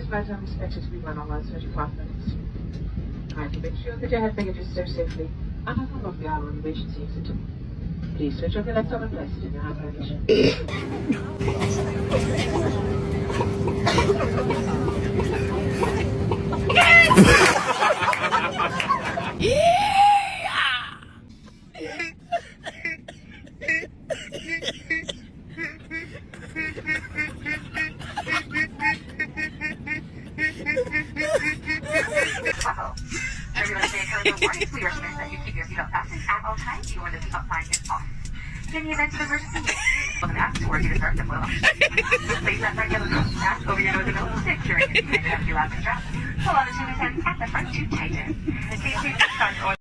flight time is expected to be 1 hour and 35 minutes. Kindly make sure that your hand baggage is stowed safely and has a lock down on emergency exit. Please switch off your laptop and place it in your hand baggage. Everyone stay covered with warnings. We recommend that you keep your seatbelt fastened at all times or the seatbelt sign is off. In the event of emergency, on the mask or due to start to blow up. Place that red yellow mask over your nose and nose, securing it behind an empty lap strap. Pull on the two pins at the front to tighten. Stay safe.